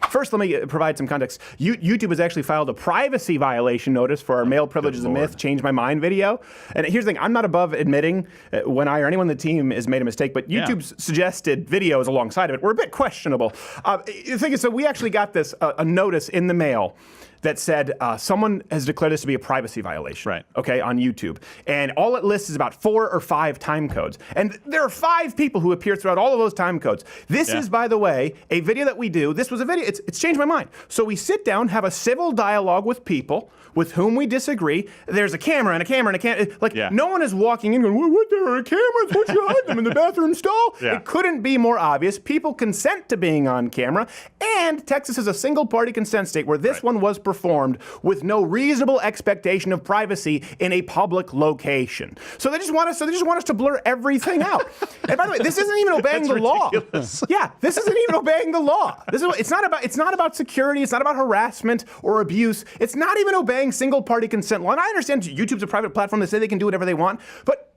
First, let me provide some context. YouTube has actually filed a privacy violation notice for our Male Privilege is a Myth, Change My Mind video. And here's the thing, I'm not above admitting when I or anyone on the team has made a mistake, but YouTube's suggested videos alongside of it were a bit questionable. The thing is, so we actually got this, a notice in the mail that said someone has declared this to be a privacy violation, okay, on YouTube. And all it lists is about 4 or 5 time codes. And there are 5 people who appear throughout all of those time codes. This is, by the way, a video that we do. This was a video, it's changed my mind. So we sit down, have a civil dialogue with people with whom we disagree. There's a camera and a camera and a camera. Like, no one is walking in going, what, there are cameras? What'd you hide them in the bathroom stall? It couldn't be more obvious. People consent to being on camera. And Texas is a single-party consent state where this one was performed with no reasonable expectation of privacy in a public location. So they just want us to blur everything out. And by the way, this isn't even obeying the law. Yeah, this isn't even obeying the law. It's not about security, it's not about harassment or abuse. It's not even obeying single-party consent law. And I understand YouTube's a private platform, they say they can do whatever they want, but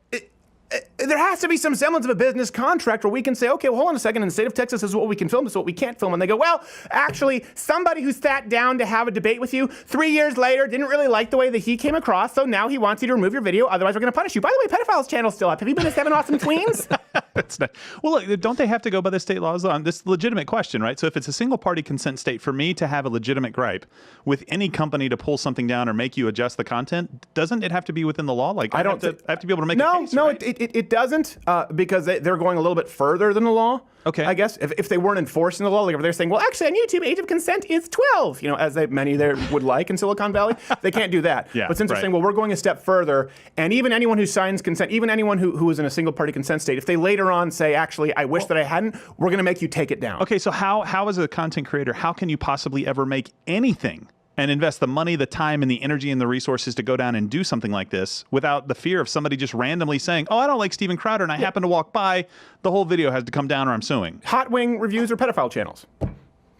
there has to be some semblance of a business contract where we can say, okay, well, hold on a second, in the state of Texas, this is what we can film, this is what we can't film. And they go, well, actually, somebody who sat down to have a debate with you 3 years later didn't really like the way that he came across, so now he wants you to remove your video, otherwise we're going to punish you. By the way, Pedophiles channel's still up. Have you been to 7 Awesome Tweens? It's not, well, look, don't they have to go by the state laws on this legitimate question, right? So if it's a single-party consent state, for me to have a legitimate gripe with any company to pull something down or make you adjust the content, doesn't it have to be within the law? Like, I have to be able to make a case, right? It doesn't, because they're going a little bit further than the law. Okay. I guess if they weren't enforcing the law, like if they're saying, well, actually on YouTube, age of consent is 12, you know, as many there would like in Silicon Valley, they can't do that. But since they're saying, well, we're going a step further, and even anyone who signs consent, even anyone who is in a single-party consent state, if they later on say, actually, I wish that I hadn't, we're going to make you take it down. Okay, so how as a content creator, how can you possibly ever make anything and invest the money, the time, and the energy and the resources to go down and do something like this without the fear of somebody just randomly saying, oh, I don't like Steven Crowder and I happen to walk by, the whole video has to come down or I'm suing? Hot wing reviews or pedophile channels.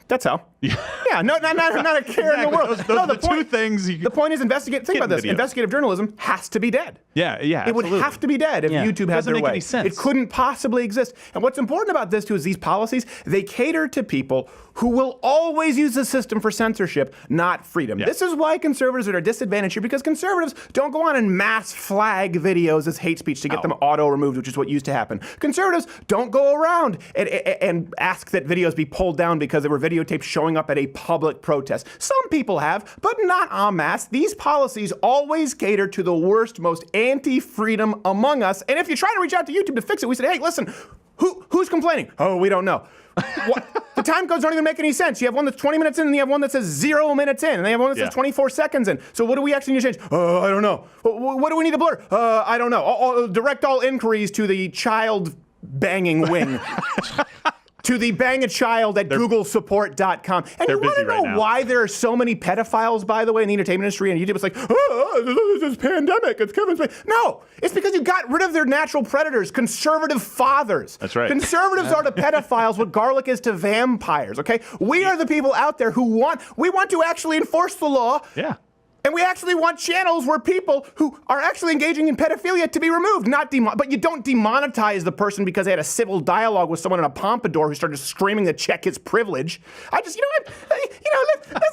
That's how. Yeah, not a care in the world. Those are the two things. The point is, think about this. Investigative journalism has to be dead. Yeah, it would have to be dead if YouTube had their way. Doesn't make any sense. It couldn't possibly exist. And what's important about this, too, is these policies, they cater to people who will always use the system for censorship, not freedom. This is why conservatives are at a disadvantage here, because conservatives don't go on and mass flag videos as hate speech to get them auto-removed, which is what used to happen. Conservatives don't go around and ask that videos be pulled down because they were videotaped showing up at a public protest. Some people have, but not en masse. These policies always cater to the worst, most anti-freedom among us. And if you try to reach out to YouTube to fix it, we say, hey, listen, who's complaining? Oh, we don't know. The time codes don't even make any sense. You have one that's 20 minutes in, and you have one that says 0 minutes in, and they have one that says 24 seconds in. So what do we actually need to change? I don't know. What do we need to blur? I don't know. Direct all inquiries to the child banging wing. To the bangachild at googlesupport.com. And you want to know why there are so many pedophiles, by the way, in the entertainment industry and YouTube? It's like, this is pandemic. It's Kevin Spacey. No, it's because you got rid of their natural predators, conservative fathers. That's right. Conservatives are to pedophiles what garlic is to vampires, okay? We are the people out there who want to actually enforce the law. Yeah. And we actually want channels where people who are actually engaging in pedophilia to be removed, but you don't demonetize the person because they had a civil dialogue with someone in a pompadour who started screaming to check his privilege. Let's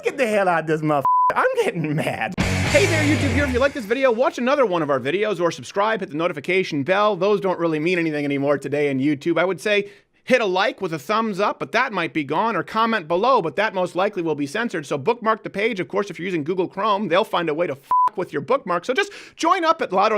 get the hell out of this motherfucker. I'm getting mad. Hey there, YouTube viewer. If you like this video, watch another one of our videos or subscribe, hit the notification bell. Those don't really mean anything anymore today in YouTube. I would say hit a like with a thumbs up, but that might be gone, or comment below, but that most likely will be censored. So bookmark the page. Of course, if you're using Google Chrome, they'll find a way to f*** with your bookmark. So just join up at Lotto.